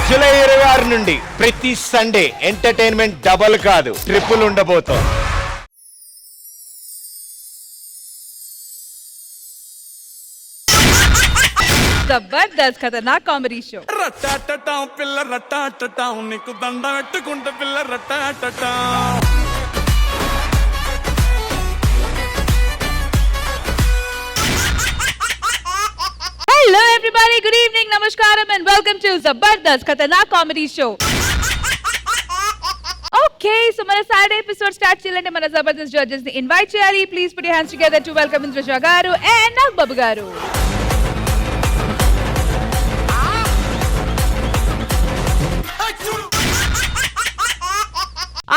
July 26 నుండి ప్రతి Sunday entertainment double కాదు ట్రిపుల్ ఉండబోతోంది. జబర్దస్త్ ఖతర్నాక్ కామెడీ షో. రట్టాటటా పిల్ల రట్టాటటా నీకు దండ పెట్టుకుంటే పిల్ల రట్టాటటా. Hello everybody, good evening, namaskaram and welcome to Zabardast Khatanak Comedy Show. Okay, so మన Saturday episode start చేయాలంటే మన Zabardast judges ని invite చేయాలి. Please put your hands together to welcome Indra గారు and నాగబాబు గారు.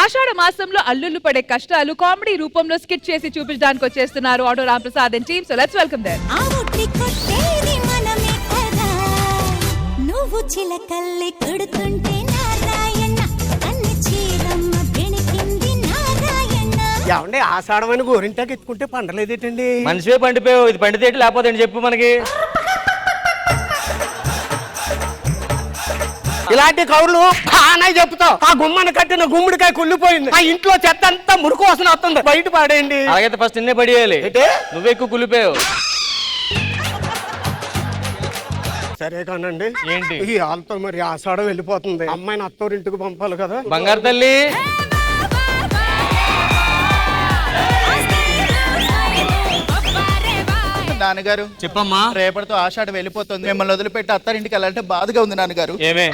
ఆషాఢ మాసంలో అల్లుళ్ళు పడే కష్టాలు కామెడీ రూపంలో స్కిట్ చేసి చూపించడానికి వచ్చేస్తున్నారు auto Ramprasad and team. So let's welcome them. నువ్వు చిలకల్లి కొడుతుంటే నారాయణ అన్ని చీరమ్మ బెణికింది నారాయణ. ఏమండి ఆషాఢమైన గోరింటాకి ఎత్తుకుంటే పండలేదేటండి? మనిషివే పండిపోయావు, ఇది పండితే లేకపోతే చెప్పు మనకి. ఇలాంటి కౌరులు బాగా చెప్తావు. ఆ గుమ్మని కట్టిన గుమ్మడికాయ కుళ్ళిపోయింది, ఆ ఇంట్లో చెత్త అంతా మురుకు వాసన వస్తుంది, బయట పాడేయండి. అలాగైతే ఫస్ట్ నిన్నే పడేయాలి. నువ్వే ఎక్కువ కుళ్ళిపోయావు. సరే కానండి, ఏంటి ఈ వాళ్ళతో మరి ఆషాఢం వెళ్ళిపోతుంది, అమ్మాయిని అత్తోరింటికి పంపాలి కదా. బంగారు తల్లి నాన్నగారు చెప్పమ్మా. రేపటితో ఆషాఢం వెళ్ళిపోతుంది, మిమ్మల్ని వదిలిపెట్టి అత్తారింటికి వెళ్ళాలంటే బాధగా ఉంది నాన్నగారు. ఏమే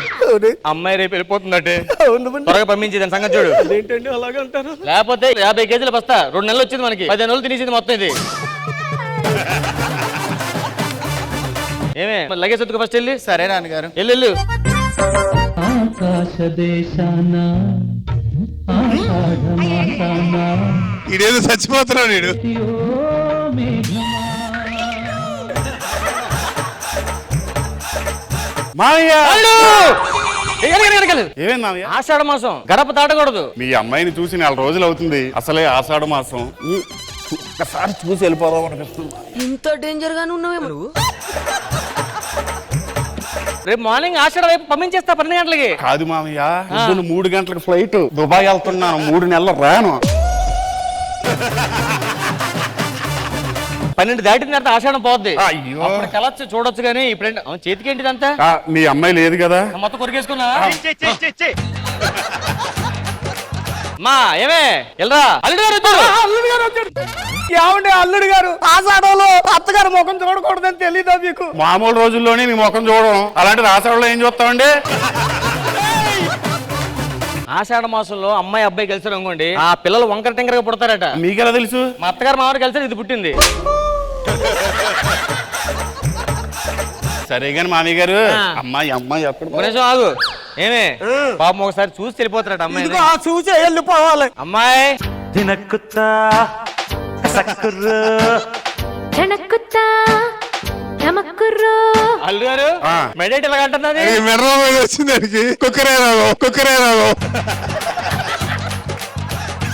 అమ్మాయి రేపు వెళ్ళిపోతుందటే, అవును. త్వరగా పంపించి దాని సంగతి చూడు. ఏంటండి అలాగంటారు? లేకపోతే 50 కేజీల బస్తా 2 నెలలు వచ్చింది మనకి, 15 రోజులు తినేసింది మొత్తం ఇది. ఏమే లగేజ్ ఎత్తుకు ఫస్ట్ వెళ్ళి. సరే నాన్నగారు. వెళ్ళు. ఇదేదో చచ్చిపోతున్నాడు వీడు. ఏమేం మామయ్య? ఆషాఢ మాసం గడప దాటకూడదు. మీ అమ్మాయిని చూసి 4 రోజులు అవుతుంది, అసలే ఆషాఢ మాసం. ఒక్కసారి చూసి వెళ్ళిపోదాం అనిపిస్తుంది. ఇంత డేంజర్ గానే ఉన్నావేమో నువ్వు. రేపు మార్నింగ్ ఆషాఢ వైపు పంపించేస్తా 12 గంటలకి. కాదు మామయ్య, పొద్దున్న 3 గంటలకు ఫ్లైట్, దుబాయ్ వెళ్తున్నాను, 3 నెలలు రాను. 12 దాటిన తర్వాత ఆషాఢం పోద్ది. అయ్యో. అప్పుడు కలచ్చు చూడొచ్చు కానీ ఇప్పుడు చేతికి ఏంటిదంతా మీ అమ్మాయి లేదు కదా? మొత్తం కొరికేసుకున్నా. మా ఏమే వెళ్ళరా, అల్లుడు గారు వచ్చారు. అల్లుడు గారు వచ్చాడు. ఏమండి అల్లుడు గారు ఆషాఢంలో అత్తగారు ముఖం చూడకూడదని తెలీదా మీకు? మామూలు రోజుల్లోనే మీ ముఖం చూడడం, అలాంటిది ఆషాఢంలో ఏం చూస్తామండి? ఆషాఢ మాసంలో అమ్మాయి అబ్బాయి కలిసి అనుకోండి, ఆ పిల్లలు వంకర టెంకరగా పుడతారట. మీకెలా తెలుసు? మా అత్తగారు మామూలు కలిసి ఇది పుట్టింది. సరే గాని మామయ్య గారు, అమ్మాయి ఎక్కడ? నిమిషం ఆగు. ఏమే పాపం ఒకసారి చూసి వెళ్ళిపోతారట అమ్మాయి. చూసే వెళ్ళిపోవాలి. అమ్మాయి జనక్కుతా నమక్కుర్రో. అల్లు గారు మెడేట్ ఇలా అంటున్నది. వచ్చింది కుక్కరేరావు.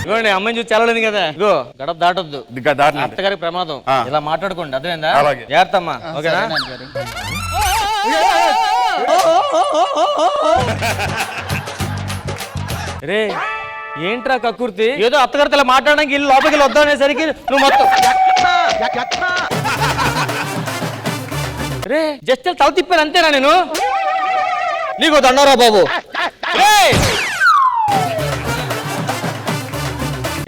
ఇగోండి అమ్మాయిని చూసి చల్లలేదు కదా, ఇగో గడప దాటొద్దు, దాటిన అత్తగారికి ప్రమాదం. ఇలా మాట్లాడుకోండి, అర్థమైందా? అలాగే. జాగ్రత్త అమ్మా, ఓకేనా? రే ఏంట్రా కక్కుర్తి? ఏదో అత్తగారితో ఇలా మాట్లాడడానికి ఇల్లు లోపలికి వెళ్ళి వద్దాం అనేసరికి నువ్వు మొత్తం రే జస్ట్ తల తిప్పాను అంతేనా నేను? నీకు దండరా బాబు.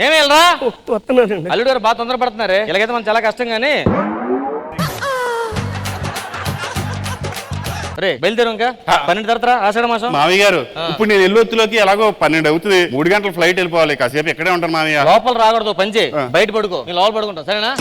ఏమి వెళ్ళరా? అల్లుడు గారు బాగా తొందర పడుతున్నారే, ఇలాగైతే మనం చాలా కష్టం గానీ. రే బయలుదేరు, ఇంకా 12 తర్వాత ఆషాఢ మాసం. మామయ్య గారు ఇప్పుడు నేను ఎల్లొత్తులోకి ఎలాగో 12 అవుతుంది, 3 గంటల ఫ్లైట్ వెళ్ళిపోవాలి, కాసేపు ఎక్కడే ఉంటాను మామయ్య. లోపల రాకూడదు, పంచే బయట పడుకో, నేను లోపల పడుకుంటా, సరేనా?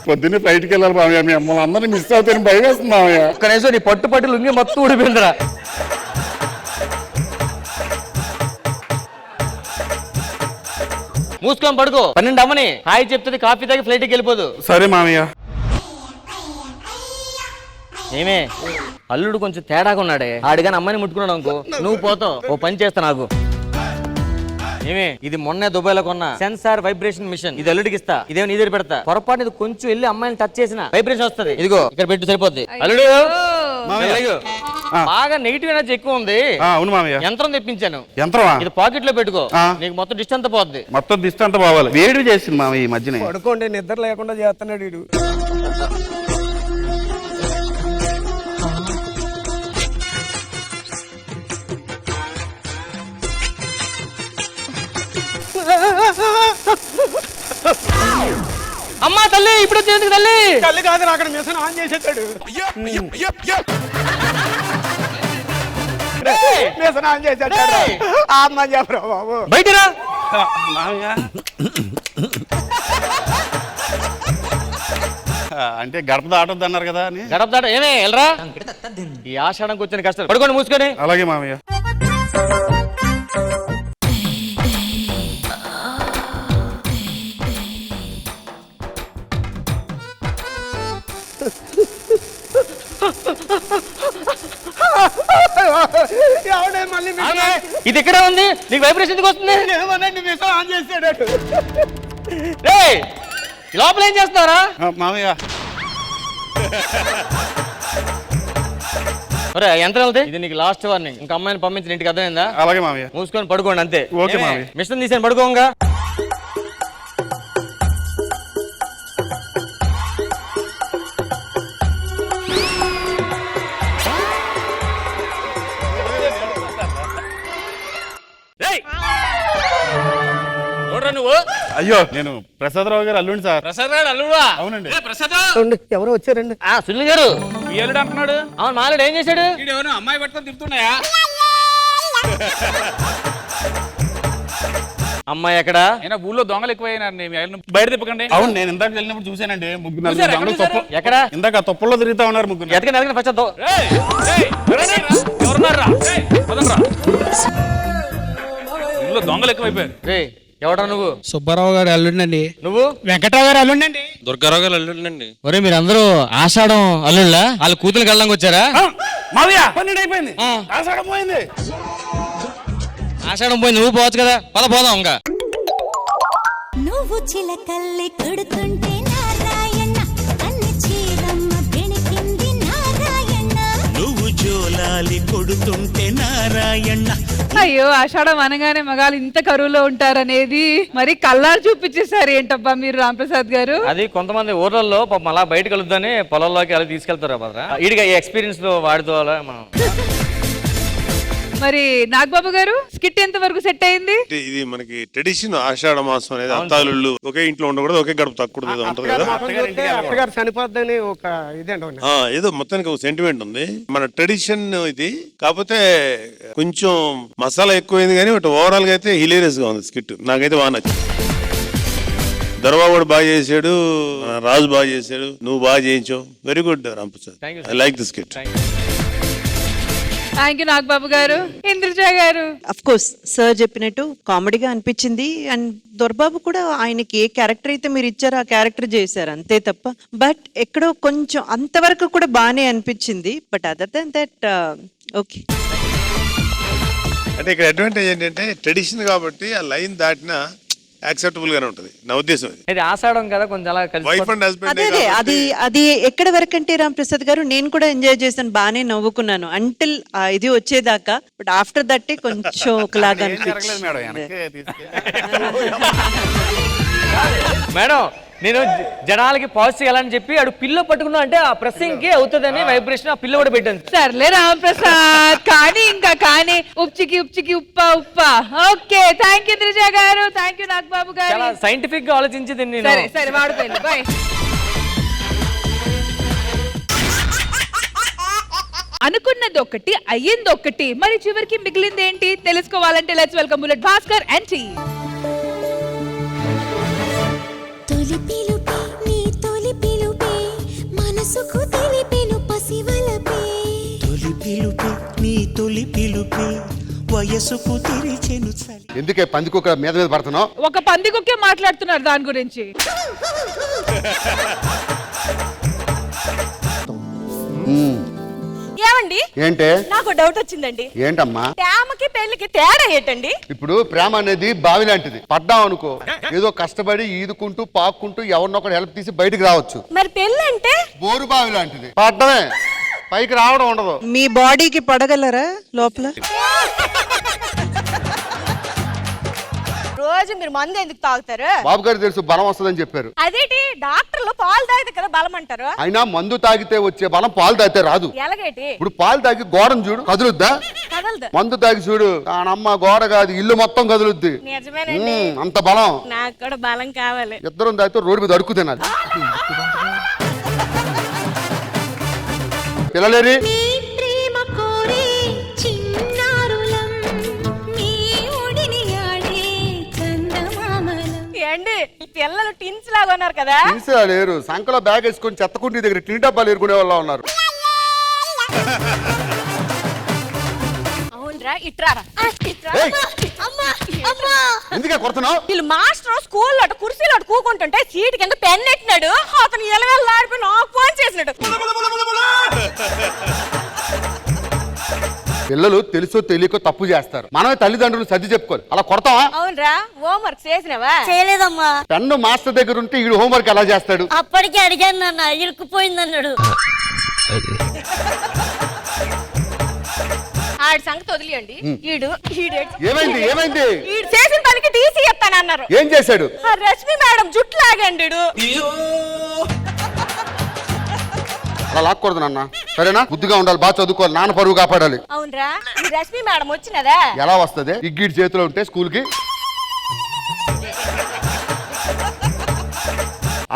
పొద్దున్నే ఫ్లైట్కి వెళ్ళాలి మామయ్య, మీ అమ్మల్ని అందరినీ మిస్ అవుతాయని భయం వేస్తుంది మామయ్య. కనీసం నీ పట్టు పట్టు లుంగి మొత్తం ఊడిపోయిందిరా. మూసుకొని పడుకో. 12 అమ్మని హాయ్ చెప్తుంది, కాఫీ తాగి ఫ్లైట్కి వెళ్ళిపోదు. సరే మామయ్య. ఏమే అల్లుడు కొంచెం తేడాగా ఉన్నాడే, ఆడిగాని అమ్మాయిని ముట్టుకున్నాడు అనుకో నువ్వు పోతావు. ఓ పని చేస్తా నాకు. ఏమే ఇది మొన్నే దుబాయ్ లో కొన్న సెన్సార్ వైబ్రేషన్ మిషన్, ఇది అల్లుడికి ఇస్తా. ఇదేమో నీ దగ్గర పెడతా. పొరపాటు ఇది కొంచెం వెళ్ళి అమ్మాయిని టచ్ చేసిన వైబ్రేషన్ వస్తుంది. ఇదిగో ఇక్కడ పెట్టు సరిపోద్ది. అల్లుడు వెళ్ళు. బాగా నెగిటివ్ ఎనర్జీ ఎక్కువ ఉంది. అవును మామయ్య. యంత్రం తెప్పించాను. యంత్రమా? ఇది పాకెట్ లో పెట్టుకో, నీకు మొత్తం డిస్ట్ అంతా పోద్ది. మొత్తం దిష్టి అంతా పోవాలి. వేడి చేసింది మామయ్య ఈ మధ్యనే. పడుకోండి, నిద్ర లేకుండా చేస్తున్నాడు వీడు. అమ్మా తల్లి ఇప్పుడు వచ్చేందుకు తల్లి? తల్లి కాదు, అక్కడ మిషన్ ఆన్ చేసేటాడు. మిషన్ ఆన్ చేసేటాడు. అమ్మ చెప్పరా బాబు. బయటరా మామయ్య అంటే గడప దాటొద్దు అన్నారు కదా అని. గడప దాట ఏమే వెళ్ళరా. ఈ ఆషాఢంకి వచ్చిన కష్టాలు పడుకోండి మూసుకొని. అలాగే మామయ్య. ఎవడే మళ్ళీ ఇది ఇక్కడే ఉంది, నీకు వైబ్రేషన్ ఎందుకు వస్తుంది? ఏమనండి, మిషన్ ఆన్ చేసాడు. రేయ్, లోపల ఏం చేస్తున్నారా? మామయ్య యంత్రం వెళ్తే ఇది నీకు లాస్ట్ వార్నింగ్. ఇంకా అమ్మాయిని పంపించిన ఇంటికి అర్థమైందా? అలాగే మామయ్య. మూసుకొని పడుకోండి అంతే. ఓకే మామయ్య. మిషన్ తీసాను పడుకోంగా. నువ్వు అయ్యో నేను ప్రసాదరావు గారు అల్లుండి సార్. ప్రసాద్ గారు అల్లుడా? అవునండి. ఎవరో వచ్చారండి. సునీల్ గారు ఏలుడు అంటున్నాడు. అవును మాలుడు ఏం చేశాడు? వీడెవరు అమ్మాయి పట్టుకొని తిప్పుతున్నాయా? అమ్మాయి ఎక్కడ? అయినా ఊళ్ళో దొంగలు ఎక్కువైనారు, బయట తిప్పకండి. అవును నేను ఇందాక వెళ్ళినప్పుడు చూసానండి. ముగ్గురు చూసారా? నలుగురు ఎక్కడ దొంగలు ఎక్కడ? ఇందాక తొప్పల్లో తిరుగుతా ఉన్నారు ముగ్గురు. ఎతకండి ఫస్ట్. ఎవరున్నారా? ఊళ్ళో దొంగలు ఎక్కువైపోయారు. రే ఎవడా నువ్వు? సుబ్బారావు గారు అల్లుండండి. నువ్వు? వెంకటరావు గారు అల్లుండండి. దుర్గారావు గారు అల్లుండండి. ఒరే మీరందరూ ఆషాఢం అల్లుళ్ళ వాళ్ళ కూతురు కళ్ళంగా వచ్చారా? మామయ్య 12 అయిపోయింది. ఆషాఢం పోయింది. ఆషాఢం పోయి నువ్వు పోవచ్చు కదా, పోదాం ఇంకా. నువ్వు చిలకల్లి కొడుతుంటే నారాయణ అన్ని చీరమ్మ గెణికింది నారాయణ. నువ్వు జోలాలి కొడుతుంటే నారాయణ. అయ్యో ఆషాఢం అనగానే మగాళ్ళు ఇంత కరువులో ఉంటారనేది మరి కళ్ళారు చూపించేశారు ఏంటబ్బా మీరు రాంప్రసాద్ గారు. అది కొంతమంది ఊర్లలో పాపం అలా బయట కలుద్దని పొలంలోకి అలా తీసుకెళ్తారు భద్ర. ఇడిగా ఈ ఎక్స్పీరియన్స్ లో వాడుకోవాలా మనం. మరి నాగబాబు గారు స్కిట్ ఎంత వరకు సెట్ అయింది? ఇది మనకి ట్రెడిషన్ ఆషాఢ మాసం అనేది అత్తాలు ఒకే ఇంట్లో ఉండకూడదు, ఒకే గడప తక్కకూడదు అంటారు కదా. అత్తగారు చనిపోద్దని ఒక ఇదేంటి ఏదో మొత్తానికి ఒక సెంటిమెంట్ ఉంది, మన ట్రెడిషన్ ఇది. కాకపోతే కొంచెం మసాలా ఎక్కువైంది కానీ ఓవరాల్ గా అయితే హిలేరియస్ గా ఉంది స్కిట్. నాకైతే బాగా నచ్చింది. దర్బాబు కూడా బాగా చేశాడు, రాజు బాగా చేశాడు, నువ్వు బాగా చేయించావు. Very good Ramprasad. I like the skit. Thank you Nagababu garu. Indraja గారు? అఫ్ కోర్స్ సార్ చెప్పినట్టు కామెడీగా అనిపించింది. అండ్ దొర్బాబు కూడా ఆయనకి ఏ క్యారెక్టర్ అయితే మీరు ఇచ్చారో ఆ క్యారెక్టర్ చేశారు అంతే తప్ప. బట్ ఎక్కడో కొంచెం అంతవరకు కూడా బాగానే అనిపించింది. But other than that okay. అంటే ఇక్కడ అడ్వాంటేజ్ ఏంటంటే ట్రెడిషన్ కాబట్టి ఆ లైన్ దాటినా యాక్సెప్టబుల్ గానే ఉంటది నా ఉద్దేశం. ఇది ఆషాఢం కదా కొంచెం అలా వైఫ్ అండ్ హస్బెండ్. అదే అది ఎక్కడ వరకు అంటే రాంప్రసాద్ గారు నేను కూడా ఎంజాయ్ చేశాను, బాగానే నవ్వుకున్నాను అంటిల్ ఇది వచ్చేదాకా. బట్ ఆఫ్టర్ దట్ కొంచెం ఒకలాగా అనిపించింది. మేడం నేను జనాలకి పాజిటివ్ చేయాలని చెప్పి అడు పిల్ల పట్టుకున్నా అంటే ఆ ప్రెస్సింగ్ కి అవుతుందని వైబ్రేషన్ ఆ పిల్ల కూడా పెట్టాను. సర్లే రాంప్రసాద్ కానీ ఇంకా కానీ ఉప్చికి ఉప్ప. ఓకే థ్యాంక్ యూ ఇంద్రజ గారు. థ్యాంక్ యూ నాగబాబు గారు. చాలా సైంటిఫిక్ గా ఆలోచించింది నేను. సరే వాడుకోండి. బాయ్. అనుకున్నది ఒకటి అయ్యింది ఒకటి, మరి చివరికి మిగిలింది ఏంటి తెలుసుకోవాలంటే let's welcome bullet Bhaskar and team. తొలి పిలుపే నీ తొలి పిలుపే మనసుకు తెలిపెను పసివలపే. తొలి పిలుపే నీ తొలి పిలుపే వయసుకు తెరిచెను చలి. ఎందుకే పందికొక మీద మీద పడుతున్నావు? ఒక పందికొక్కే మాట్లాడుతున్నారు దాని గురించి. ఏమండి ఏంటే? నాకు డౌట్ వచ్చిందండి. ఏంటమ్మా? ప్రేమకి పెళ్లికి తేడా ఏంటండి? ఇప్పుడు ప్రేమ అనేది బావి లాంటిది. పడ్డాం అనుకో ఏదో కష్టపడి ఈదుకుంటూ పాక్కుంటూ ఎవరినొకటి హెల్ప్ తీసి బయటికి రావచ్చు. మరి పెళ్లి అంటే బోరు బావి లాంటిది. పడ్డమే, పైకి రావడం ఉండదు. మీ బాడీకి పడగలరా లోపల? రోజు మీరు మందు ఎందుకు తాగుతారు? బాబు గారు తెలుసు బలం వస్తుందని చెప్పారు. అదేంటి డాక్టర్లు పాలు తాగితే కదా బలం అంటారు. అయినా మందు తాగితే వచ్చే బలం పాలు తాగితే రాదు. ఎలాగేటి? ఇప్పుడు పాలు తాగి గోడను చూడు, కదులుద్దా? కదలదు. మందు తాగి చూడు, అమ్మ గోడ కాదు ఇల్లు మొత్తం కదులుద్ది. నిజమేనండి. అంత బలం. నాకు కూడా బలం కావాలి. ఇద్దరం తాగితే రోడ్డు మీద అడుక్కు తినాలి. పిల్లలేరి పిల్లలు టిన్స్ లాగా ఉన్నారు కదా. టిన్స్ లేరు, సంకలో బ్యాగ్ వేసుకొని చెత్తకుంటి దగ్గర టిన్ డబ్బాలు ఏరుకునే వాళ్ళ ఉన్నారు. అవునరా, ఇట్రారా. ఎందుకే కొడుతున్నావు? వీళ్ళు మాస్టర్ స్కూల్లో కుర్చీలో కూకుంటుంటే సీట్ కింద పెన్ ఎట్టినాడు. అతను ఎలవెల్లాడిపోయి నాకు ఫోన్ చేసినాడు. పిల్లలు తెలుసో తెలియకో తప్పు చేస్తారు. మనమే తల్లిదండ్రులు సర్ది చెప్పుకోవాలి. అలా కొడతావా? అవునరా, హోంవర్క్ చేసినవా? చేయలేదమ్మా. పెన్ను మాస్టర్ దగ్గర ఉంటే ఈడు హోంవర్క్ ఎలా చేస్తాడు? అప్పటికి అడిగాను నాన్న, ఇరుక్కుపోయింది అన్నాడు. ఆడి సంగతి వదిలేయండి. ఏమైంది ఏమైంది? ఈడు చేసిన పనికి టీసీ ఇస్తానన్నారు. ఏం చేశాడు? రష్మి మేడం జుట్టు లాగండి. అలా లాక్కూడదు నాన్న, సరేనా? బుద్ధిగా ఉండాలి, బాగా చదువుకోవాలి, నాన్న పరువు కాపాడాలి. అవునరా, ఈ రష్మి మేడం వచ్చినదా? ఎలా వస్తది? ఇగ్గిడి చేతిలో ఉంటే స్కూల్ కి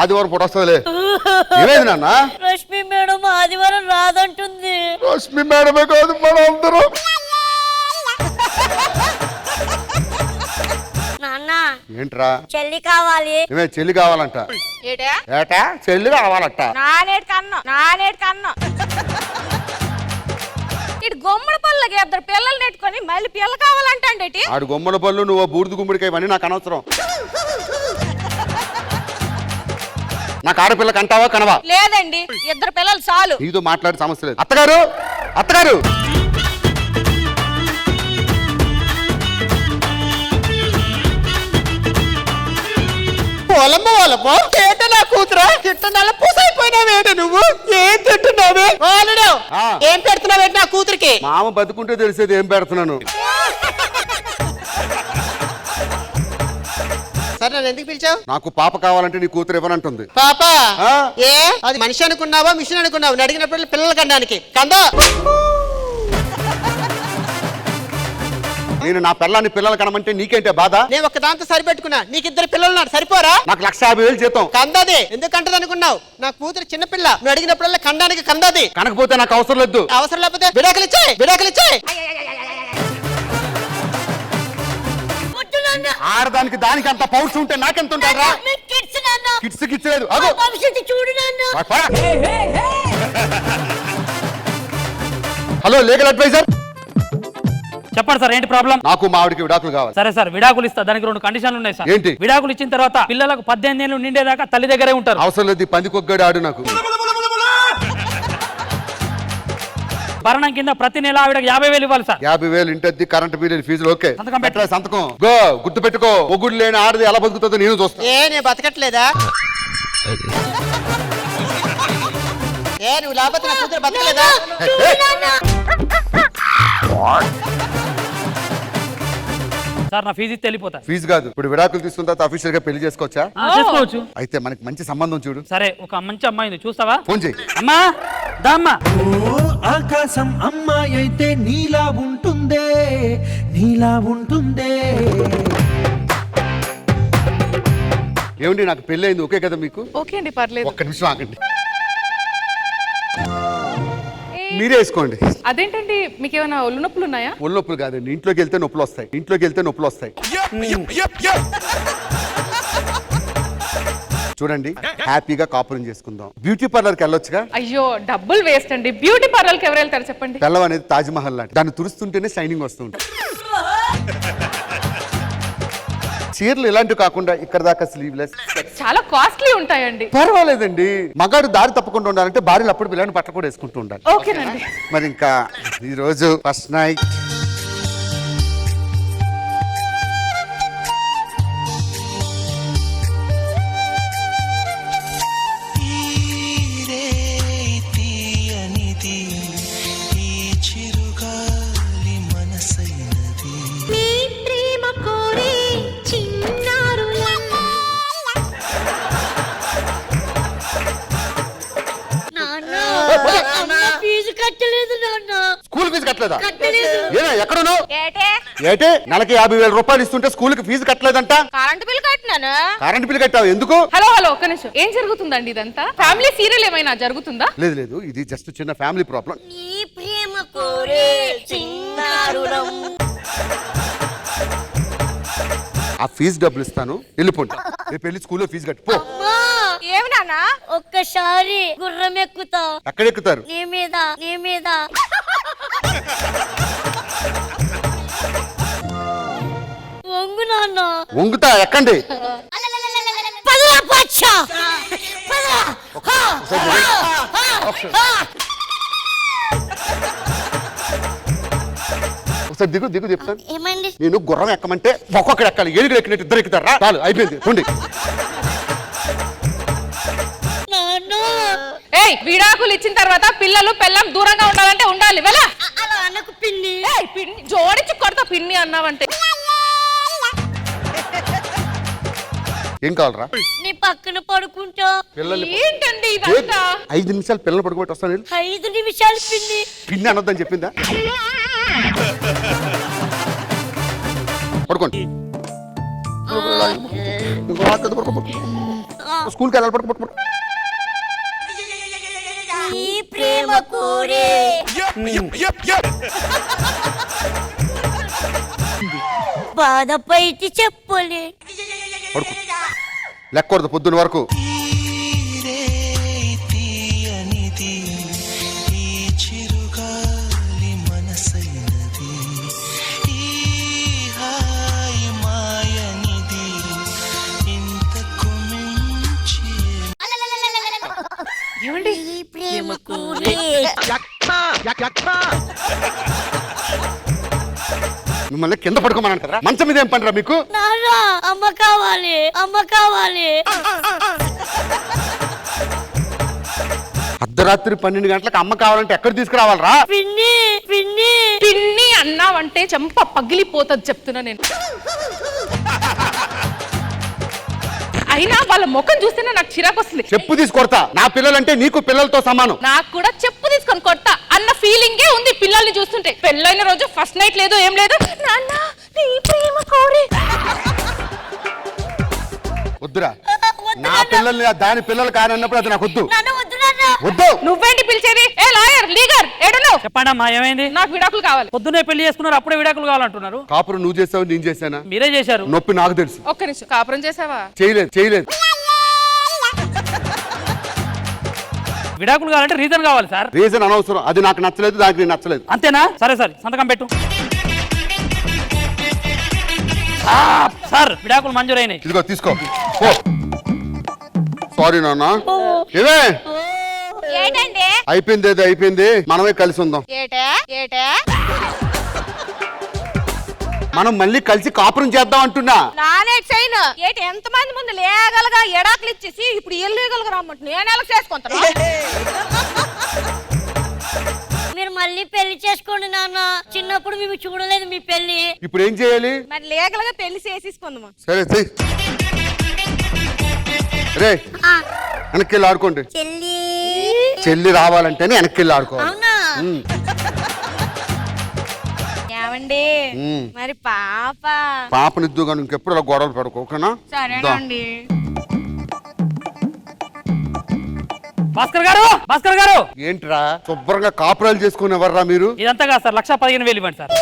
ఆదివారం పూట వస్తుందిలే. ఏమైంది నాన్న? రష్మి మేడం ఆదివారం రాదంటుంది. రష్మి మేడమే కాదు మనం అందరం. నాన్న ఏంట్రా? చెల్లి కావాలి. ఏమే చెల్లి కావాలంట? ఏటా చెల్లి కావాలంట? నానేటి కన్ను ఇటు గుమ్మడి పళ్ళకి ఇద్దరు పిల్లలు నెట్టుకొని మళ్ళీ పిల్ల కావాలంటే ఆడు గుమ్మడి పళ్ళు, నువ్వు బూడిద గుమ్మడికాయ, ఇవన్నీ నాకు అనవసరం. నాకు ఆడపిల్ల కంటావా కనవా? లేదండి, ఇద్దరు పిల్లలు చాలు. నీతో మాట్లాడే సమస్య లేదు. అత్తగారు అత్తగారు నువ్వు ఏం తింటున్నావే? ఏం పెడుతున్నావే నా కూతురికి? మామ బతుకుంటే తెలిసేది ఏం పెడుతున్నాను. సరే, నన్ను ఎందుకు పిలిచావు? నాకు పాప కావాలంటే నీ కూతురు ఇవ్వనంటుంది. పాప? ఏ అది మనిషి అనుకున్నావా మిషన్ అనుకున్నావు? అడిగినప్పుడు పిల్లలు కనడానికి కందా. నేను నా పిల్లాన్ని పిల్లలు కనమంటే నీకేంటే బాధ? నేను ఒక దాంతో సరిపెట్టుకున్నా, నీకు ఇద్దరు పిల్లలు ఉన్నారు, సరిపోరా? నాకు 1,50,000 జీతం. కందది ఎందుకంటది అనుకున్నావు? నా కూతురు చిన్నపిల్ల, నువ్వు అడిగినప్పుడల్లా కండానికి కందది. కనకపోతే నాకు అవసరం లేదు. అవసరం లేకపోతే విడాకులు ఇచ్చాయి. ఆడదానికి దానికి అంత పౌరుషం ఉంటే నాకెంత ఉంటారా? కిడ్స్ కిచ్చలేదు. Hello, legal adviser. చెప్పండి సార్, ఏంటి ప్రాబ్లం? నాకు మా ఆవిడకి విడాకులు కావాలి. సరే సార్, విడాకులు ఇస్తా. దానికి 2 కండిషన్లు ఉన్నాయి సార్. ఏంటి? విడాకులు ఇచ్చిన తర్వాత పిల్లలకు 18 ఏళ్ళు నిండేదాకా తల్లి దగ్గరే ఉంటారు. అవసరం లేదు, పందికొగ్గాడు ఆడు. నాకు భరణం కింద ప్రతి నెల ఆవిడకి 50,000 ఇవ్వాలి సార్. 50,000 ఇంటి కరెంట్ బిల్లు ఫీజులు. ఓకే, సంతకం పెట్టు. సంతకం. గో, గుర్తు పెట్టుకో. ఒగుడు లేని ఆడది ఎలా బతుకుతుందో నేను చూస్తా. నేను బతకట్లేదా? నువ్వు లేకపోతే నా కూతురు బతకలేదా? సార్, నా ఫీజు ఇస్తే వెళ్ళిపోతా. ఫీజు కాదు, ఇప్పుడు విడాకులు తీసుకున్న తర్వాత అఫీషియల్ గా పెళ్లి చేసుకోవచ్చా? చేసుకోవచ్చు. అయితే మనకి మంచి సంబంధం చూడు. సరే, ఒక మంచి అమ్మాయి ఉంది, చూస్తావా? ఫోన్ చేయి. అమ్మా, దామ్మా. ఆకాశం అమ్మాయి అయితే నీలా ఉంటుందే. ఏమండి, నాకు పెళ్లి అయింది, ఓకే కదా మీకు? ఓకే అండి, పర్లేదు. ఒక్క నిమిషం ఆగండి. మీరే వేసుకోండి. అదేంటండి, మీకు ఏమైనా ఒళ్ళు నొప్పులు ఉన్నాయా? ఒళ్ళు నొప్పులు కాదండి, ఇంట్లోకి వెళ్తే నొప్పులు వస్తాయి. చూడండి, హ్యాపీగా కాపురం చేసుకుందాం. బ్యూటీ పార్లర్ కి వెళ్ళొచ్చుగా? అయ్యో, డబ్బులు వేస్ట్ అండి. బ్యూటీ పార్లర్ కి ఎవరు వెళ్తారు చెప్పండి? పిల్లవ అనేది తాజ్ మహల్ లాంటి, దాన్ని తుడుస్తుంటేనే షైనింగ్ వస్తుంటుంది. చీరలు ఇలాంటివి కాకుండా ఇక్కడ దాకా స్లీవ్లెస్ చాలా కాస్ట్లీ ఉంటాయండి. పర్వాలేదండి. మగాడు దారి తప్పకుండా ఉండాలంటే భార్యలు అప్పుడు పిల్లని పట్ల కూడా వేసుకుంటూ ఉండాలి. ఓకేనండి. మరి ఇంకా ఈ రోజు ఫస్ట్ నైట్ స్కూల్ ఫీజు కట్టలేదా? ఏనా ఎక్కడున్నావు? ఏటే నెలకి 50,000 రూపాయలు ఇస్తుంటే స్కూల్ కి ఫీజు కట్టలేదంట. కరెంట్ బిల్ కట్టినాను. కరెంట్ బిల్ కట్టావు ఎందుకు? హలో ఒక్క నిమిషం. ఏం జరుగుతుందండి ఇదంతా? ఫ్యామిలీ సీరియల్ ఏమైనా జరుగుతుందా? లేదు లేదు, ఇది జస్ట్ చిన్న ఫ్యామిలీ ప్రాబ్లం. నీ ప్రేమ కోరే చిన్నారులం. ఆ ఫీజు డబ్బులు ఇస్తాను, వెళ్ళిపోండి. రేపు వెళ్ళి స్కూల్లో ఫీజు కట్టిపో. ఏమి నాన్న ఒక్కసారి గుర్రం ఎక్కుతా? ఎక్కడ ఎక్కుతారు? నీ మీద నీ మీద. వంగు నాన్న. వంగుతా ఎక్కండి. పదరా పచ్చా పదరా. ఒకసారి దిగు దిగు చెప్తాను. ఏమండి? నేను గుర్రం ఎక్కమంటే ఒక్కొక్కడు ఎక్కాలి. ఏనుగులు ఎక్కినట్టు ఇద్దరు ఎక్కుతారా? చాలు అయిపోయింది, రండి. ఏయ్, విడాకులు ఇచ్చిన తర్వాత పిల్లలు పెళ్ళం దూరంగా ఉండాలంటే ఉండాలి. వెళ్ళ. అలా అనకు పిన్ని. పిన్ని జోడించి కొడతా. పిన్ని అన్నావంటే ఏం కావాలరా? నీ పక్కన పడుకుంటా. పిల్లలు ఏంటండి ఇదంతా? 5 నిమిషాలు పిల్లలు పడుకోబెట్టి వస్తాను. 5 నిమిషాలు పిన్ని. పిన్ని అనొద్దని చెప్పిందా? పడుకోండి. స్కూల్కి వెళ్ళాలి. పడుకో. నీ ప్రేమ కోరే బాధ పైకి చెప్పలే. పడుకో. లెక్కూడదు పొద్దున్న వరకు. ఏమండి? ప్రేమ కోరే. మిమ్మల్ని కింద పడుకోమనంటారా? మంచం మీద ఏం పనిరా మీకు? నారా అమ్మ కావాలి, అమ్మ కావాలి. అర్ధరాత్రి 12 గంటలకు అమ్మ కావాలంటే ఎక్కడ తీసుకురావాలరా? పిన్ని పిన్ని పిన్ని అన్నావంటే చెంప పగిలిపోతుంది చెప్తున్నా నేను. అయినా వాళ్ళ ముఖం చూస్తేనే నాకు చిరాకు వస్తుంది. చెప్పు తీసి కొడతా. నా పిల్లలంటే నీకు పిల్లలతో సమానం. నాకు కూడా చెప్పు తీసుకొని కొడతా అన్న ఫీలింగే ఉంది పిల్లల్ని చూస్తుంటే. పెళ్ళైన రోజు ఫస్ట్ నైట్ లేదు, ఏం లేదు. నాన్న నీ ప్రేమ కోరి. వద్దురా, నా పిల్లల్ని దాని పిల్లలు కానన్నప్పుడు అది నాకు వద్దు. వద్దు. నువ్వేంటి పిలిచేది? ఏ లాయర్ లీగర్ ఏడను చెప్పండి అమ్మా, ఏమైంది? నాకు విడాకులు కావాలి. పొద్దున్నే పెళ్లి చేసుకున్నారు, అప్పుడే విడాకులు కావాలంటున్నారు. కాపురం నువ్వు చేసావు, నేను చేశానా? మీరే చేశారు. నొప్పి నాకు తెలుసు. ఒక్క నిమిషం. కాపురం చేసావా? చేయలేదు. విడాకులు కావాలంటే రీజన్ కావాలి సార్. రీజన్ అనవసరం. అది నాకు నచ్చలేదు, దానికి నేను నచ్చలేదు. అంతేనా? సరే సార్, సంతకం పెట్టు. సార్ విడాకులు మంజూరైనాయి. ఇదిగో తీసుకో. సారీ నాన్న. ఏమే ఏంటండి? అయిపోయింది, ఏదో అయిపోయింది. మనమే కలిసి ఉందాం. ఏటే ఏటే మనం మళ్ళీ కలిసి కాపురం చేద్దాం అంటున్నా. నానే చైన్ ఏటి ఎంత మంది ముందు లేగలుగా ఎడాకులు ఇచ్చేసి ఇప్పుడు ఇల్లీగల్గా రమ్మంటు నేను ఎలా చేసుకుంటాను? మీరు మళ్ళీ పెళ్లి చేసుకోండి నాన్న. చిన్నప్పుడు మేము చూడలేదు మీ పెళ్లి. ఇప్పుడు ఏం చేయాలి? మరి లీగల్ గా పెళ్లి చేసేసుకుందాం. సరే రే, వెనక్కి వెళ్ళి ఆడుకోండి. చెల్లి రావాలంటేనే వెనక్కి వెళ్ళి ఆడుకోవాలి. అవునా? ఏమండి మరి పాపనిద్దుగా ఇంకెప్పుడు అలా గొడవలు పడుకో, ఓకేనా? సరేనండి. భాస్కర్ గారు, భాస్కర్ గారు. ఏంట్రా శుభ్రంగా కాపురాలు చేసుకునేవర్రా మీరు? ఇదంతా కాదు సార్, 1,15,000 ఇవ్వండి సార్.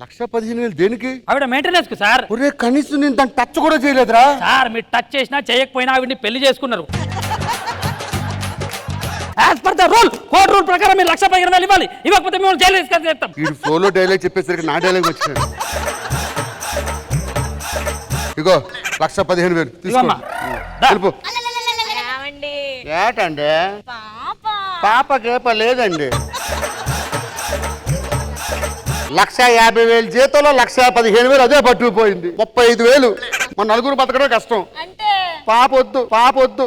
1,15,000 దేనికి? ఆవిడ మెయింటెనెన్స్ కు సార్. ఒరే కనీసం నేను దాన్ని టచ్ కూడా చేయలేదురా. సార్ మీరు టచ్ చేసినా చేయకపోయినా ఆవిడని పెళ్లి చేసుకున్నారు. As per the rule, court rule ప్రకారం మీరు 1,15,000 ఇవ్వాలి. ఇవ్వకపోతే మేము జైలు తీసుకొని చెప్తాం. వీడు ఫ్లోలో డైలాగ్ చెప్పేసరికి నా డైలాగ్ వచ్చినాడు. ఇగో 1,15,000 ఇవ్వమ్మా. తీసుకో. ఏమండి ఏటండి పాప పాప గేప లేదండి. 1,50,000 జీతంలో 1,15,000 అదే పట్టుకుపోయింది. 35,000 మన నలుగురు బతకడం కష్టం. అంటే పాప వద్దు.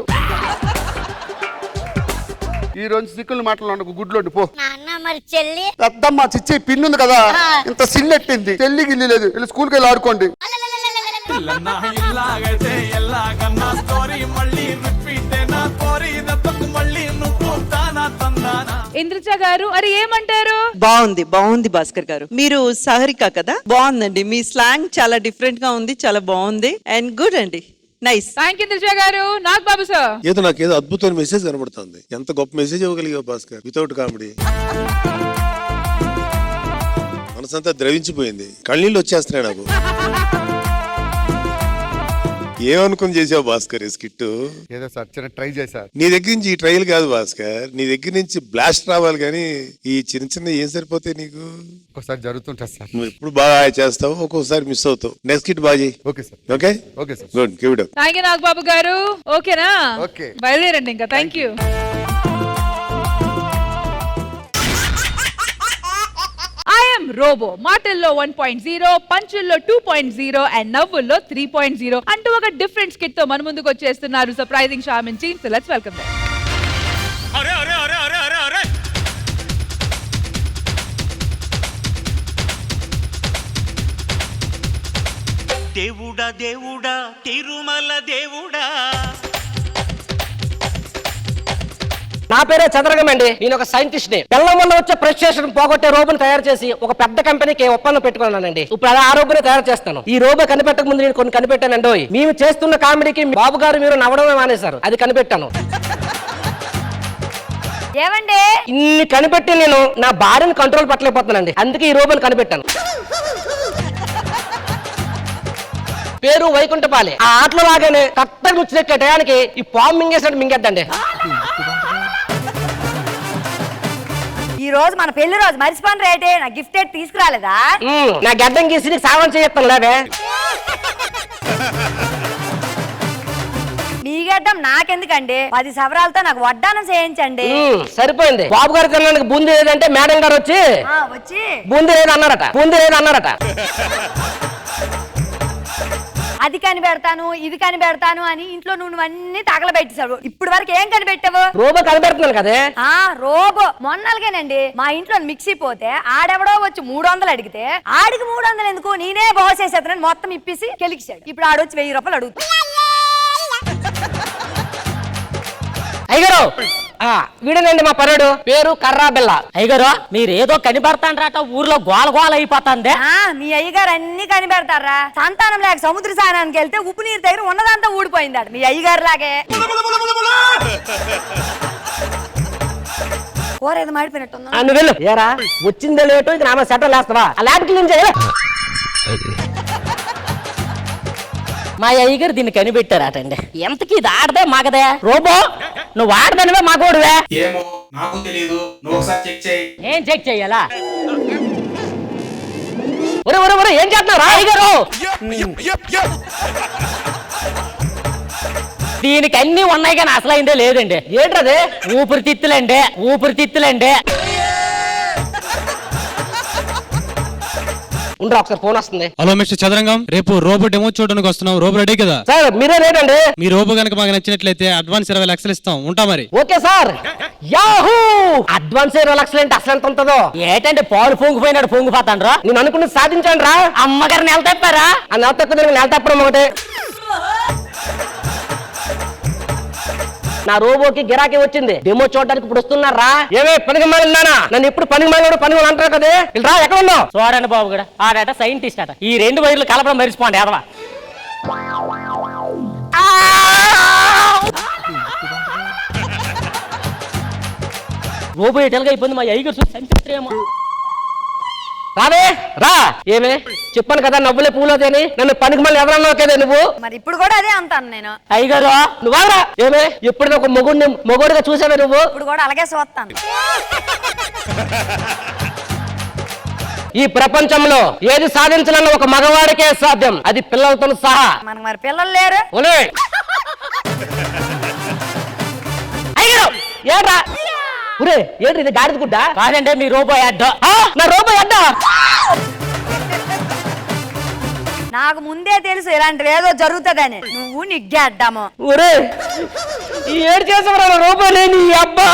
ఈ రోజు సిక్కులు మాటలు గుడ్లోండి పో. నాన్న మరి చెల్లి పెద్దమ్మ చిచ్చి పిన్ ఉంది కదా, ఇంత సిల్లెట్టింది. చెల్లి గిల్లి లేదు, వెళ్ళి స్కూల్కి వెళ్ళి ఆడుకోండి. పిల్లన్నా ఇల్లాగైతే ఎల్లాగన్నా స్టోరీ మళ్ళీ రిపీట్ నా స్టోరీ దెబ్బకు మళ్ళీ నువ్వు తానా తందానా. ఇంద్రజ గారు అరే ఏమంటారు? బాగుంది భాస్కర్ గారు. మీరు సహరిక కదా, బాగుందండి. మీ స్లాంగ్ చాలా డిఫరెంట్ గా ఉంది, చాలా బాగుంది అండ్ గుడ్ అండి. నైస్. థ్యాంక్ యూ ఇంద్రజ గారు. నాగ్ బాబు సార్, ఏదో నాకేదో అద్భుతమైన మెసేజ్ కనబడుతుంది. ఎంత గొప్ప మెసేజ్ ఇవ్వగలిగావు భాస్కర్, వితౌట్ కామెడీ. మనసంతా ద్రవించిపోయింది, కళ్ళీళ్ళు వచ్చేస్తున్నాయి నాకు. ఏమనుకుని చేసావు భాస్కర్ ఈ స్కిట్? ఏదో సార్ చిన్న ట్రై చేశారు. నీ దగ్గర నుంచి ఈ ట్రయల్ కాదు భాస్కర్, నీ దగ్గర నుంచి బ్లాస్ట్ రావాలి, కానీ ఈ చిన్న ఏం సరిపోతాయి నీకు? ఒకసారి జరుగుతుంటా సార్. నువ్వు ఎప్పుడు బాగా చేస్తావు, ఒక్కొక్కసారి మిస్ అవుతావు. నెక్స్ట్ స్కిట్ బాగా చేయి. Okay sir. Okay sir, good, give it up. Thank you Nag Babu garu. ఓకేనా? ఓకే, బయలుదేరండి ఇంకా. Thank you. ఐఎమ్ రోబో మాటల్లో 1.0, పంచుల్లో 2.0 అండ్ నవ్వుల్లో 3.0 అంటూ ఒక డిఫరెంట్ స్కిట్ తో మన ముందుకు వచ్చేస్తున్నారు surprising షామిన్ team. So let's welcome them. అరే అరే అరే అరే అరే అరే దేవుడా దేవుడా తిరుమల దేవుడా. నా పేరే చంద్రగం అండి. నేను ఒక సైంటిస్ట్ ని. బెల్లం వల్ల వచ్చే ప్రెస్టేషన్ పోగొట్టే రోబోని తయారు చేసి ఒక పెద్ద కంపెనీకి ఒప్పందం పెట్టుకున్నానండి. ఇప్పుడు అదే ఆ రోబోని తయారు చేస్తాను. ఈ రోబో కనిపెట్టక ముందు నేను కొన్ని కనిపెట్టానండి. మేము చేస్తున్న కామెడీకి బాబు గారు మీరు నవ్వడమే మానేశారు, అది కనిపెట్టాను. ఏమండి ఇన్ని కనిపెట్టి నేను నా భార్యను కంట్రోల్ పట్టలేకపోతున్నానండి, అందుకే ఈ రోబోని కనిపెట్టాను. పేరు వైకుంఠపాలి. ఆ ఆటలో లాగానే కరెక్ట్గా ముచ్చినెక్కే టయానికి ఈ పాము మింగేసినట్టు మింగేద్దండి. ఈ రోజు మన పెళ్లి రోజు మర్చిపోయిన రేటే నా గిఫ్ట్ తీసుకురాలేదా? నా గడ్డం గీసి నీకు సాగం చేయొస్తాను లేవే. మీ గడ్డం నాకెందుకండి, 10 సవరాలతో నాకు వడ్డానం చేయించండి. సరిపోయింది. బాబు గారు తినడానికి బూందీ లేదంటే మేడం గారు వచ్చి బూందీ లేదు అన్నారట. అది కనిపెడతాను ఇది కనిపెడతాను అని ఇంట్లో నువ్వు అన్ని తగలబెట్టేశావు. ఇప్పుడు వరకు ఏం కనిపెట్టావు? రోబో కనిపెడుతున్నాను కదే. రోబో మొన్నలుగానండి మా ఇంట్లో మిక్సీ పోతే ఆడెవడో వచ్చి 300 అడిగితే ఆడికి 300 ఎందుకు నేనే బాగు చేసేస్తానని మొత్తం ఇప్పేసి కెలికిసాడు. ఇప్పుడు ఆడొచ్చి 1000 రూపాయలు అడుగుతా. అయ్యగారు వీడనండి మా పర్యడు, పేరు కర్రా బిల్ల. అయ్యగారు మీరు ఏదో కనిపెడతాండ్రాట, ఊర్లో గోల గోల అయిపోతాందే. మీ అయ్యగారు అన్ని కనిపెడతారా? సంతానం లేక సముద్ర స్నానానికి వెళ్తే ఉప్పు నీరు దగ్గర ఉన్నదంతా ఊడిపోయింది మీ అయ్యగారు లాగే. కూరేది మాడిపోయినట్టు. నువ్వు వెళ్ళు. ఏరా వచ్చిందే లేటు, ఇక నామ సెటల్ వేస్తావా? ఆ ల్యాబ్ క్లీన్ చేయ. మా అయ్యగారు దీన్ని కనిపెట్టారటండి. ఎంతకి ఇది ఆడదే మగదే? రోబో నువ్వు ఆడదానివే మగోడువే? ఏమో నాకు తెలియదు, నువ్వు ఒకసారి చెక్ చేయి. ఏం చెక్ చెయ్యాలా? ఒరే ఏం చేస్తున్నావు రా అయ్యగారు? దీనికి అన్ని ఉన్నాయి కానీ అసలైందే లేదండి. ఏంటది? ఊపిరితిత్తులండి. ఉండరా ఒకసారి ఫోన్ వస్తుంది. హలో మిస్టర్ చదరంగం, రేపు రోబో డెమో చూడడానికి వస్తున్నాం. రోబో రెడీ కదా? సార్ మీరే రేటండి. మీ రోబో కనుక మాకు నచ్చినట్లయితే అడ్వాన్స్ 20 లక్షలు ఇస్తాం. ఉంటా మరి. Okay sir. యాహూ అడ్వాన్స్ 20 లక్షలు అంటే అసలు ఎంత ఉంటుందో? ఏటంటే పాలు పొంగిపోయినాడు పొంగిపోతాను రా. నేను అనుకున్నది సాధించండి రా. అమ్మగారు నెల తప్పారా? ఆ నెల తప్ప నెల తప్పడం ఒకటి. నా రోబోకి గిరాకీ వచ్చింది, డెమో చూడడానికి ఇప్పుడు వస్తున్నారా? ఏమే పనికి మాలినానా? నన్ను ఎప్పుడు పనికి మాలినాడు పని అంటారు కదా. రా ఎక్కడ ఉన్నావు? చూడండి బాబు కూడా ఆడట సైంటిస్ట్ అట. ఈ 2 వైర్లు కలపడం మరిచిపోండి ఎదవా. రోబో ఎటలుగా అయిపోయింది. మా అయ్యగారు చూసి చంపేస్తారేమో. రావే రా. ఏమే చెప్పాను కదా నవ్వులే పూలోదేని, నన్ను పనికి మళ్ళీ ఎవరన్నా ఒకేదే నువ్వు. మరి ఇప్పుడు కూడా అదే అంటాను నేను. అయ్యగారు నువ్వురా. ఏమే ఎప్పుడు ఒక మొగుడిగా చూసావే నువ్వు? ఇప్పుడు కూడా అలాగే చూస్తాను. ఈ ప్రపంచంలో ఏది సాధించాలన్న ఒక మగవాడికే సాధ్యం, అది పిల్లలతో సహా. మనకు మరి పిల్లలు లేరు. ఏడ్రా ఒరే ఏంటి ఇది గాడిద గుడ్డ? కాదంటే మీ రోబో యాడ్. నా రోబో అడ్డా. నాకు ముందే తెలుసు ఇలాంటివి ఏదో జరుగుతుందని. నువ్వు నిగ్గేద్దాము. ఒరే ఈ ఏడు చేసేవరా రోబో లేని ఈ అబ్బా.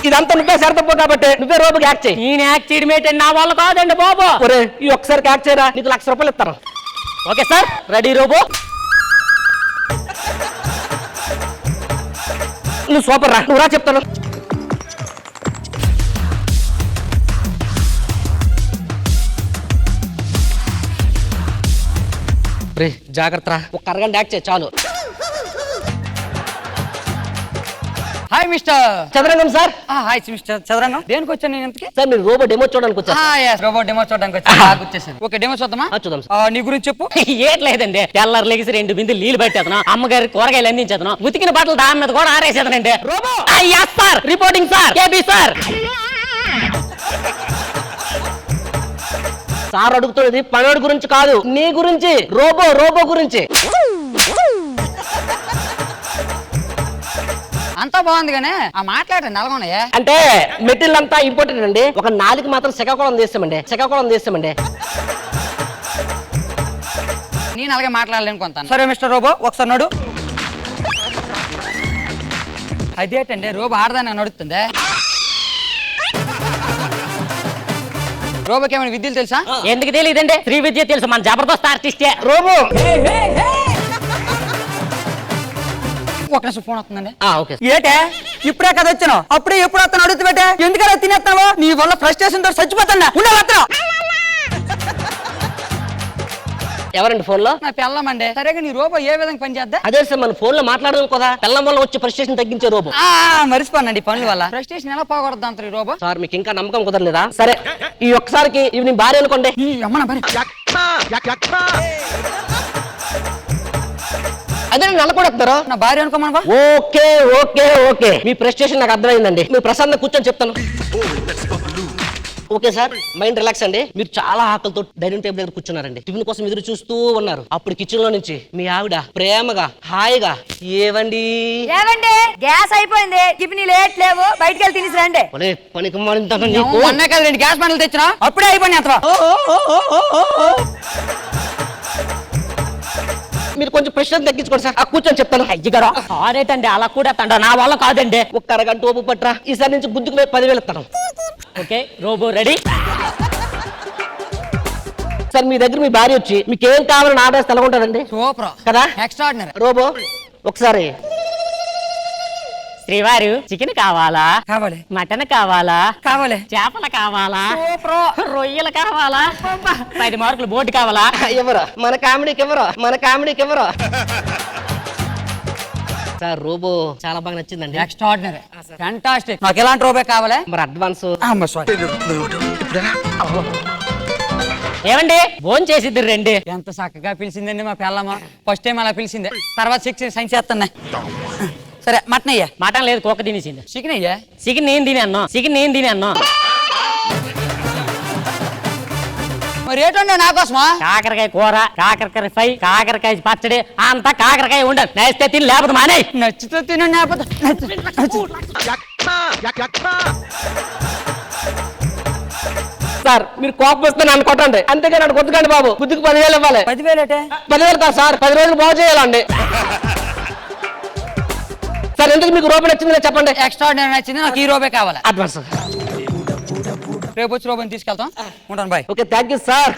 ఇదంతా నువ్వే సరదపో కాబట్టి నువ్వే రోబోకి యాక్ట్ చేయి. నేను యాక్ట్ చేయడం ఏంటంటే నా వల్ల కాదండి బాబు. ఒరే ఈ ఒక్కసారికి యాక్ట్ చేయరా, నీకు ₹1,00,000 ఇస్తాను. Okay sir, ready robo. నువ్వు సూపర్ రా, నువ్వు రా చెప్తాను. రే జాగ్రత్త రా, ఒక అరగంట యాక్ట్ చేయి చాలు. హాయ్ మిస్టర్ చదరంగం సార్. హాయ్ మిస్టర్ చదరంగం. దేనికి వచ్చాను నేను ఇంతకి? సార్ మీరు రోబో డెమో చూడడానికి వచ్చారు. రోబో డెమో చూడడానికి వచ్చాను. ఓకే డెమో చూద్దామా? చూద్దాం సార్. నీ గురించి చెప్పు. ఏట్లేదండి, తెల్లారు లెగిసి 2 బిందెలు నీళ్ళు పెట్టేతను, అమ్మగారి కూరగాయలు అందించేతను, ఉతికిన బట్టలు దాని మీద కూడా ఆరేసేదనండి. Robo sir, reporting sir, KB sir. Sir అడుగుతున్నది పనోడి గురించి కాదు, నీ గురించి. రోబో గురించి. అంతా బాగుంది కానీ ఆ మాట్లాడండి అలాగోనయ్యా. అంటే మెటీరియల్ అంతా ఇంపార్టెంట్ అండి. ఒక 4కి మాత్రం శ్రీకాకుళం తీస్తామండి. నేను అలాగే మాట్లాడలేను కొంత. సరే మిస్టర్ రోబో ఒకసారి నడు. అదేటండి రోబో ఆడదాన్ని నడుస్తుంది. రోబోకి ఏమైనా విద్యలు తెలుసా? ఎందుకు తెలియదండి, శ్రీ విద్య తెలుసు, మన జబర్దస్త్ ఆర్టిస్టే రోబో. ఒక నిమిషం ఫోన్ వస్తుందండి. ఓకే. ఏటే ఇప్పుడే కదా వచ్చాను, అప్పుడే ఎప్పుడు వస్తాను అడుగుతూ పెట్టే. ఎందుకలా తినేస్తున్నావు? నీ వల్ల ఫ్రస్ట్రేషన్ తో చచ్చిపోతున్నా. ఎవరండి ఫోన్ లో? నా పెళ్ళమండి. సరేగా నీ రోబో ఏ విధంగా పని చేద్దా? అదే సార్ మన ఫోన్ లో మాట్లాడదాం కదా, పెళ్ళం వల్ల వచ్చే ఫ్రస్ట్రేషన్ తగ్గించే రోబో. మరిచిపోనండి పనుల వల్ల ఫ్రస్ట్రేషన్ ఎలా పోగొడద్దు అంత రోబో. సార్ మీకు ఇంకా నమ్మకం కుదరలేదా? సరే ఈ ఒక్కసారికి ఇవి నీ భార్య అనుకోండి. అదే నెల కూడా ఎక్కుతారు. నా భార్య అనుకోమను. ఓకే మీ ఫ్రస్ట్రేషన్ నాకు అర్థమైందండి. మీరు ప్రశాంతంగా కూర్చొని చెప్తాను. ఓకే సార్, మైండ్ రిలాక్స్ అండి. మీరు చాలా ఆకలితో డైనింగ్ టేబుల్ దగ్గర కూర్చున్నారండి. టిఫిన్ కోసం ఎదురు చూస్తూ ఉన్నారు. అప్పుడు కిచెన్ లో నుంచి మీ ఆవిడ ప్రేమగా హాయిగా ఏవండి గ్యాస్ అయిపోయింది, టిఫిన్ లేట్ లేవు, బయటికి వెళ్ళి తినేసి రండి. పనికి మొన్నే కదా 2 గ్యాస్ బండ్లు తెచ్చినా, అప్పుడే అయిపోయింది అంత. మీరు కొంచెం ప్రెషర్ తగ్గించుకోండి సార్. కూర్చొని చెప్తాను. అయ్యగారు ఆరేటండి, అలా కూడా తండ నా వల్ల కాదండి. ఒక్క అరగంట ఓపు పట్రా. ఈసారి నుంచి గుద్దుకు 10,000 ఇస్తాను. Okay robo ready. సార్ మీ దగ్గర మీ భార్య వచ్చి మీకు ఏం కావాలని ఆర్డర్ చేస్తే ఎలా ఉంటుందండి? సూపర్ కదా, ఎక్స్ట్రాడినరీ. రోబో ఒకసారి. శ్రీవారు చికెన్ కావాలా? కావాలి. మటన్ కావాలా? కావాలి. చేపలు కావాలా? రొయ్యలు కావాలా? 10 మార్కులు బోర్డు కావాలా? ఎవరో మన కామెడీకి ఎవరో సార్ రోబో చాలా బాగా నచ్చిందండి. Extraordinary, fantastic. నాకు ఎలాంటి రోబో కావాలి? మరి అడ్వాన్స్ ఏమండి ఫోన్ చేసిద్ది రండి. ఎంత చక్కగా పిలిచిందండి మా పిల్లమ్మ. ఫస్ట్ టైం అలా పిలిచింది, తర్వాత సైన్స్ చేస్తున్నా. సరే మటన్ అయ్యా. మటన్ లేదు, కుక్క తినేసింది. చికెన్ అయ్యా. చికెన్ నేను తినే అన్నా. మరి ఏంటండి నా కోసమా? కాకరకాయ కూర, కాకరకాయ ఫ్రై, కాకరకాయ పచ్చడి, అంతా కాకరకాయ ఉండదు. నచ్చితే తిని లేకపోతే మానే. నచ్చితే తిన లేకపోతే సార్ మీరు కోపం వస్తే నన్ను కొట్టండి, అంతేగా నన్ను కొట్టకండి బాబు. బుద్ధికి 10,000 ఇవ్వాలి. 10,000 కాదు సార్, 10 రోజులు బాగు చేయాలండి. సార్ ఎందుకు మీకు రోబో నచ్చింది చెప్పండి. ఎక్స్ట్రాడినరీ నచ్చింది, నాకు ఈ రోబే కావాలి. అడ్వాన్స్. రేపు వచ్చి రోబోని తీసుకెళ్తాం. ఉంటాను bye. Okay thank you sir.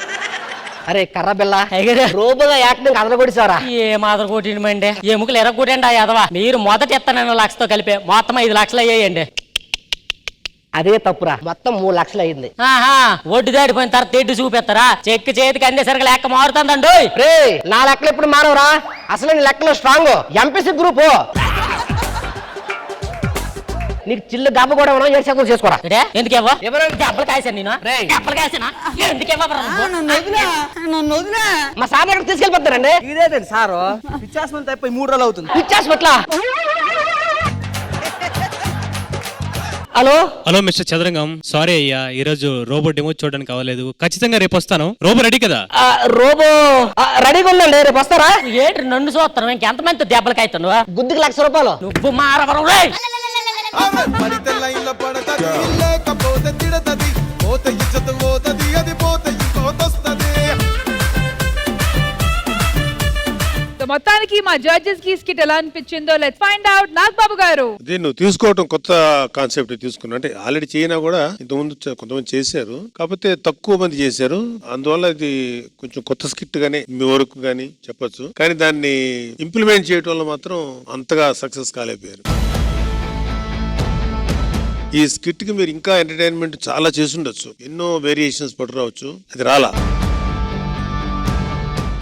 అరే కర్ర బిల్ల రోబోగా యాక్టింగ్ అదరగొడిసారా? ఏ మాదర కొట్టిండి, ఎముకలు ఎరగొట్టండి ఆ యదవా. మీరు మొదట ఇస్తానన్న 1,00,000తో కలిపి మొత్తం 5 లక్షలు అయ్యాయండి. అదే తప్పురా, మొత్తం 3 లక్షలు అయింది. ఒడ్డు దాడిపోయిన తర్వాత తెడ్డు చూపిస్తారా? చెక్ చేతికి అందేసరికి లెక్క మారుతుందండి. రే నా లెక్కలు ఎప్పుడు మారవరా? అసలు నీ లెక్కలో స్ట్రాంగ్ ఎంపీసీ గ్రూప్. నీకు చిల్లు గబ్బ కూడా మనం 7 సెకండ్లు చేసుకోరా. ఎందుకేవో ఎవరైనా దెబ్బలు కాసాను నేను ఎప్పలు కాసినా ఎందుకేవో నన్ను వదిలే మా సార్ ఎక్కడ తీసుకెళ్ళిపోతారండి. ఇదేంటి సారు పిచ్చాస్మంత అయిపోయి 3 రోజులు అవుతుంది. పిచ్చాస్పట్ల. హలో హలో మిస్టర్ చదరంగం, సారీ అయ్యా, ఈ రోజు రోబో డెమో చూడడానికి అవ్వలేదు. ఖచ్చితంగా రేపు వస్తాను. రోబో రెడీ కదా? రోబో రెడీగా ఉందండి, రేపు వస్తారా? ఏంటి నన్ను చూస్తాను ఇంకెంతమంది దెబ్బలకి అవుతాను గుద్దుకి ₹1,00,000. నువ్వు మారవరం రే ఆమె పడితే లైన్లో పడతది లేకపోతే తిడతది పోతే ఇజ్జత్ పోతది అది పోతే ఇంకోతొస్తది. మొత్తానికి మా జడ్జెస్ కి స్కిట్ ఎలా అనిపించిందో లెట్స్ ఫైండ్ అవుట్. నాగబాబు గారు, ఇది నువ్వు తీసుకోవటం కొత్త కాన్సెప్ట్ తీసుకున్నా. అంటే ఆల్రెడీ చేయనా కూడా ఇంతకుముందు కొంతమంది చేశారు, కాకపోతే తక్కువ మంది చేశారు. అందువల్ల ఇది కొంచెం కొత్త స్కిట్ గానీ మీ వరకు గానీ చెప్పొచ్చు. కానీ దాన్ని ఇంప్లిమెంట్ చేయడం వల్ల మాత్రం అంతగా సక్సెస్ కాలేకపోయారు. ఈ స్కిట్ కి మీరు ఇంకా ఎంటర్టైన్మెంట్ చాలా చేసి ఉండొచ్చు, ఎన్నో వేరియేషన్స్ పట్టురావచ్చు, అది రాలా.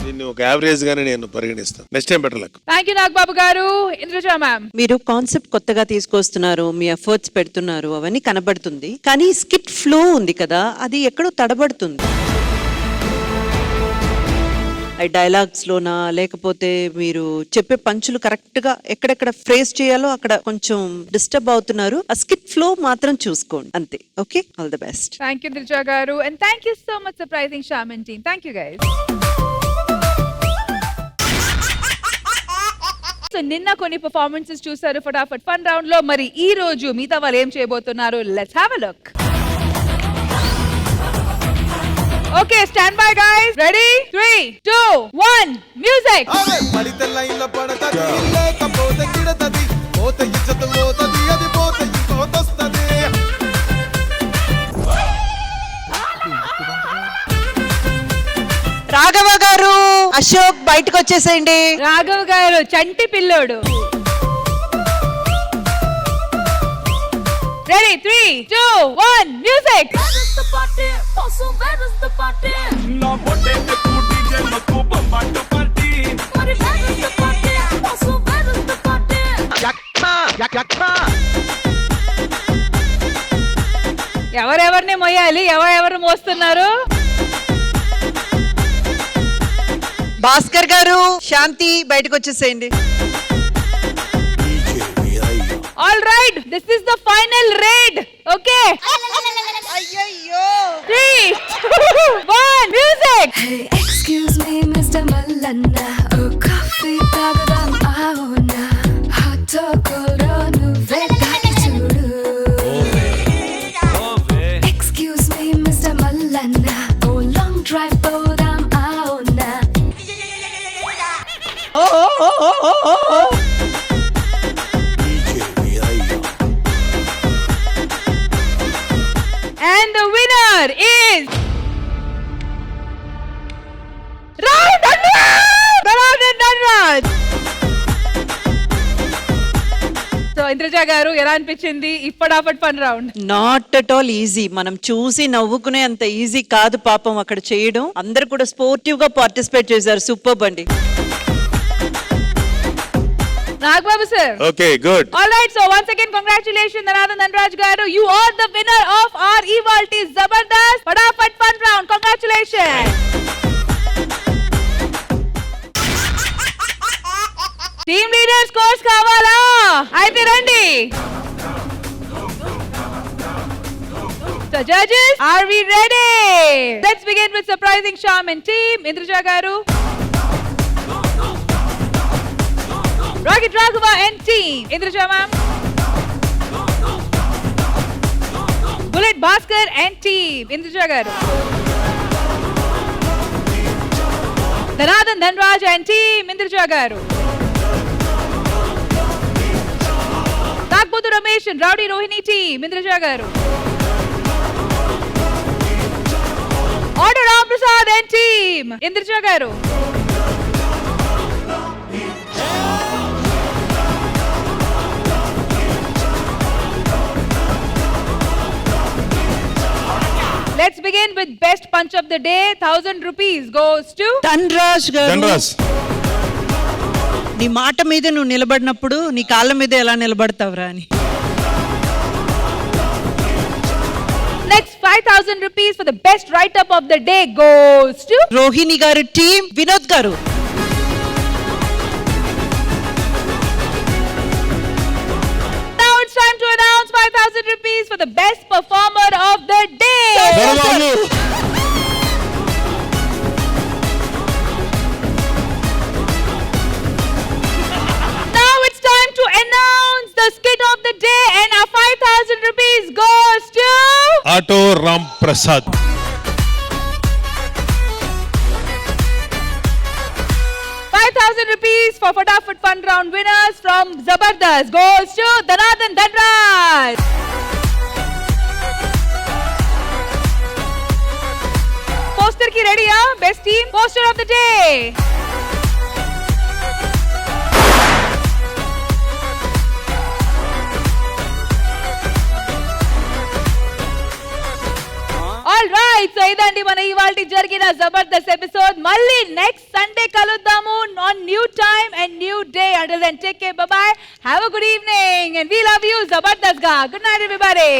దీన్ని ఒక యావరేజ్ గానే నేను పరిగణిస్తాను. Next time better luck. Thank you Nagababu garu. Indraja ma'am, మీరు కాన్సెప్ట్ కొత్తగా తీసుకొస్తున్నారు, మీ ఎఫర్ట్స్ పెడుతున్నారు, అవన్నీ కనబడుతుంది. కానీ స్కిట్ ఫ్లో ఉంది కదా, అది ఎక్కడో తడబడుతుంది. డైలాగ్స్ లోనా లేకపోతే మీరు చెప్పే పంచులు కరెక్ట్ గా ఎక్కడెక్కడ ఫ్రేజ్ చేయాలో అక్కడ కొంచెం డిస్టర్బ్ అవుతున్నారు. ఆ స్కిట్ ఫ్లో మాత్రం చూసుకోండి అంతే. Okay, all the best. Thank you Indraja garu and thank you so much surprising Shaman team. Thank you guys. So నిన్న కొన్ని పర్ఫార్మెన్సెస్ చూసారు ఫటాఫట్ ఫన్ రౌండ్ లో. మరి ఈ రోజు మిగతా వాళ్ళు ఏం చేయబోతున్నారు, let's have a look. Okay, stand bye guys. Ready? 3, 2, 1 music. ఆమె పడితే లైన్లో పడతది లేకపోతే తిడతది పోతే ఇజ్జత్ పోతది అది పోతే ఇంకోతొస్తది. రాఘవ గారు, అశోక్ బయటకు వచ్చేసేయండి. రాఘవ్ గారు చంటి పిల్లోడు. రెడీ? 3, 2, 1 మ్యూజిక్. నా బొట్టే ఎక్కు డీజే మక్కు బంబాట పార్టీ. ఎవరెవరిని మొయ్యాలి, ఎవరెవరు మోస్తున్నారు? భాస్కర్ గారు, శాంతి బయటకు వచ్చేసేయండి. All right, this is the final raid. Okay, 3, 2, 1 music. Excuse me mister Mallanna, ఓ కాఫీ తాగుదాం ఆవునా, హాట్ కోల్డ్ నువ్వే తాగి చూడు. ఎక్స్క్యూజ్ మీ మిస్టర్ మల్లన్న, ఓ లాంగ్ డ్రైవ్ పోదాం ఆవునా. And the winner is Dhanraj. So Indraja garu, ఎలా అనిపించింది ఈ Fatafat fun round? Not at all easy. మనం చూసి నవ్వుకునే అంత ఈజీ కాదు పాపం అక్కడ చేయడం. అందరు కూడా స్పోర్టివ్ గా పార్టిసిపేట్ చేశారు. సూపర్ అండి. Nagababu sir. Okay, good. All right, so once again congratulations Dhanraj garu, you are the winner of our Ivalti Zabardast Fatafat Fun Round. Congratulations. Team leader scores kavala, aithe randi. So judges, are we ready? Let's begin with surprising Shaman team. Indraja garu, Rocket Raghava and team. Indraja ma'am, Bullet Bhaskar and team. Indraja garu, Dhanadhan Dhanraj and team. Indraja garu, Nagbudu Ramesh and Rowdy Rohini team. Indraja garu, Order Ram Prasad and team. Indraja garu, let's begin with best punch of the day. 1000 rupees goes to Dhanraj గారు. ధన్రాజ్, నీ మాట మీద నువ్వు నిలబడినప్పుడు నీ కాళ్ళ మీద ఎలా నిలబడతావురా అని. 5,000 rupees for the best write-up of the day goes to Rohini గారు టీం, వినోద్ గారు. Now it's time to announce 5,000 rupees for the best performer of the day. Now it's time to announce the skit of the day, and our 5,000 rupees goes to auto Ram Prasad. 5,000 rupees for Fatafat Fun Round winners from Zabardast goes to Dhanadhan Dhanraj. Poster ki ready, huh? Best team poster of the day. All right, so ఇదండి మన ఇవాల్టి జరిగిన Jabardasth episode. మళ్ళీ next Sunday కలుద్దాము on new time and new day. Until then take care, bye bye, have a good evening and we love you Jabardasth గా. Good night everybody.